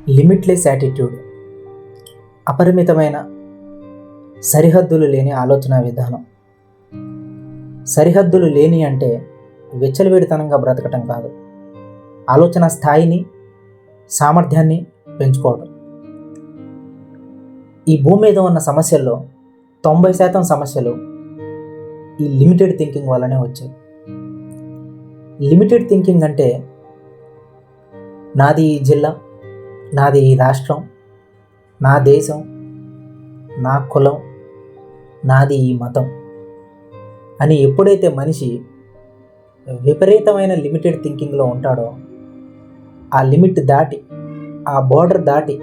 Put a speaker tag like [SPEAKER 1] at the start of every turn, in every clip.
[SPEAKER 1] Limitless attitude, అపరిమితమైన సరిహద్దులు లేని ఆలోచన విధానం. సరిహద్దులు లేని అంటే విచ్చలవిడితనంగా బ్రతకటం కాదు, ఆలోచన స్థాయిని, సామర్థ్యాన్ని పెంచుకోవడం. ఈ భూమి మీద ఉన్న సమస్యల్లో 90% సమస్యలు ఈ లిమిటెడ్ థింకింగ్ వల్లనే వచ్చాయి. లిమిటెడ్ థింకింగ్ అంటే నాది ఈ జిల్లా, నాది ఈ రాష్ట్రం, నా దేశం, నా కులం, నాది ఈ మతం అని ఎప్పుడైతే మనిషి విపరీతమైన లిమిటెడ్ థింకింగ్లో ఉంటాడో, ఆ లిమిట్ దాటి, ఆ బోర్డర్ దాటి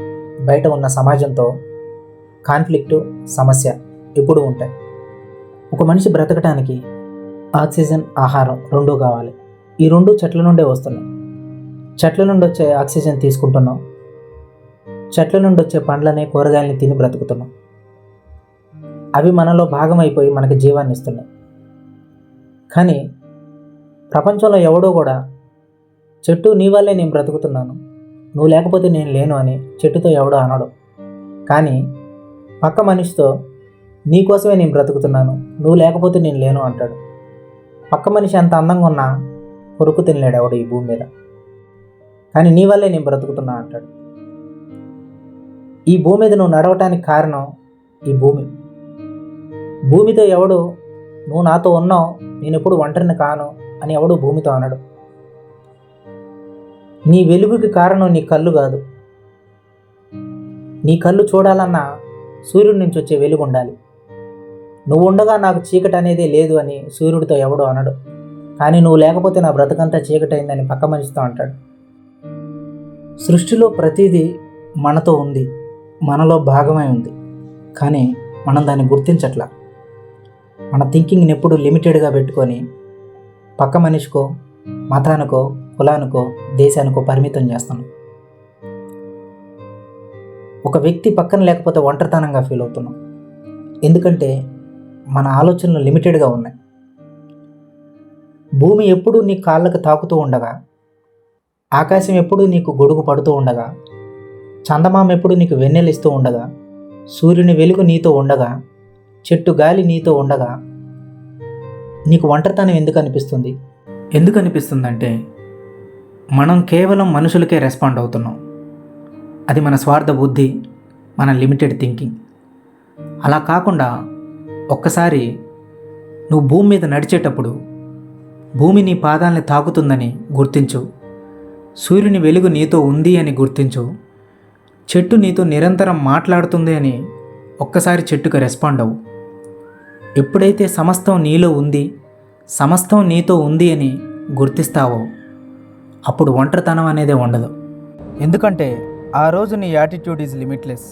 [SPEAKER 1] బయట ఉన్న సమాజంతో కాన్ఫ్లిక్టు, సమస్య ఎప్పుడూ ఉంటాయి. ఒక మనిషి బ్రతకటానికి ఆక్సిజన్, ఆహారం రెండూ కావాలి. ఈ రెండు చెట్ల నుండే వస్తున్నాయి. చెట్ల నుండి వచ్చే ఆక్సిజన్ తీసుకుంటున్నాం, చెట్ల నుండి వచ్చే పండ్లని, కూరగాయలని తిని బ్రతుకుతున్నాం. అవి మనలో భాగమైపోయి మనకి జీవాన్ని ఇస్తున్నాయి. కానీ ప్రపంచంలో ఎవడో కూడా చెట్టు నీ వల్లే నేను బ్రతుకుతున్నాను, నువ్వు లేకపోతే నేను లేను అని చెట్టుతో ఎవడో అనడు. కానీ పక్క మనిషితో నీకోసమే నేను బ్రతుకుతున్నాను, నువ్వు లేకపోతే నేను లేను అంటాడు. పక్క మనిషి ఎంత అందంగా ఉన్నా కొరుకు తినలేడు ఎవడు ఈ భూమి మీద. కానీ నీ వల్లే నేను బ్రతుకుతున్నా అంటాడు. ఈ భూమి మీద నువ్వు నడవటానికి కారణం ఈ భూమి. భూమితో ఎవడు నువ్వు నాతో ఉన్నావు, నేను ఎప్పుడు ఒంటరిని కాను అని ఎవడు భూమితో అనడు. నీ వెలుగుకి కారణం నీ కళ్ళు కాదు. నీ కళ్ళు చూడాలన్నా సూర్యుడి నుంచి వచ్చే వెలుగు ఉండాలి. నువ్వు ఉండగా నాకు చీకటి అనేదే లేదు అని సూర్యుడితో ఎవడో అనడు. కానీ నువ్వు లేకపోతే నా బ్రతకంతా చీకటి అయిందని పక్క మనిషితో అంటాడు. సృష్టిలో ప్రతిదీ మనతో ఉంది, మనలో భాగమై ఉంది. కానీ మనం దాన్ని గుర్తించట్లా. మన థింకింగ్ని ఎప్పుడు లిమిటెడ్గా పెట్టుకొని పక్క మనిషికో, మతానికో, కులానికో, దేశానికో పరిమితం చేస్తున్నాం. ఒక వ్యక్తి పక్కన లేకపోతే ఒంటరితనంగా ఫీల్ అవుతున్నాం. ఎందుకంటే మన ఆలోచనలు లిమిటెడ్గా ఉన్నాయి. భూమి ఎప్పుడూ నీ కాళ్ళకు తాకుతూ ఉండగా, ఆకాశం ఎప్పుడూ నీకు గొడుగు పడుతూ ఉండగా, చందమామ ఎప్పుడు నీకు వెన్నెలిస్తూ ఉండగా, సూర్యుని వెలుగు నీతో ఉండగా, చెట్టు గాలి నీతో ఉండగా నీకు ఒంటరితనం ఎందుకు అనిపిస్తుంది? ఎందుకు అనిపిస్తుందంటే మనం కేవలం మనుషులకే రెస్పాండ్ అవుతున్నాం. అది మన స్వార్థ బుద్ధి, మన లిమిటెడ్ థింకింగ్. అలా కాకుండా ఒక్కసారి నువ్వు భూమి మీద నడిచేటప్పుడు భూమి నీ పాదాలని తాకుతుందని గుర్తించు, సూర్యుని వెలుగు నీతో ఉంది అని గుర్తించు, చెట్టు నీతో నిరంతరం మాట్లాడుతుంది అని ఒక్కసారి చెట్టుకు రెస్పాండ్ అవ్వు. ఎప్పుడైతే సమస్తం నీలో ఉంది, సమస్తం నీతో ఉంది అని గుర్తిస్తావో అప్పుడు ఒంటరితనం అనేదే ఉండదు. ఎందుకంటే ఆ రోజు నీ యాటిట్యూడ్ ఈజ్ లిమిట్లెస్.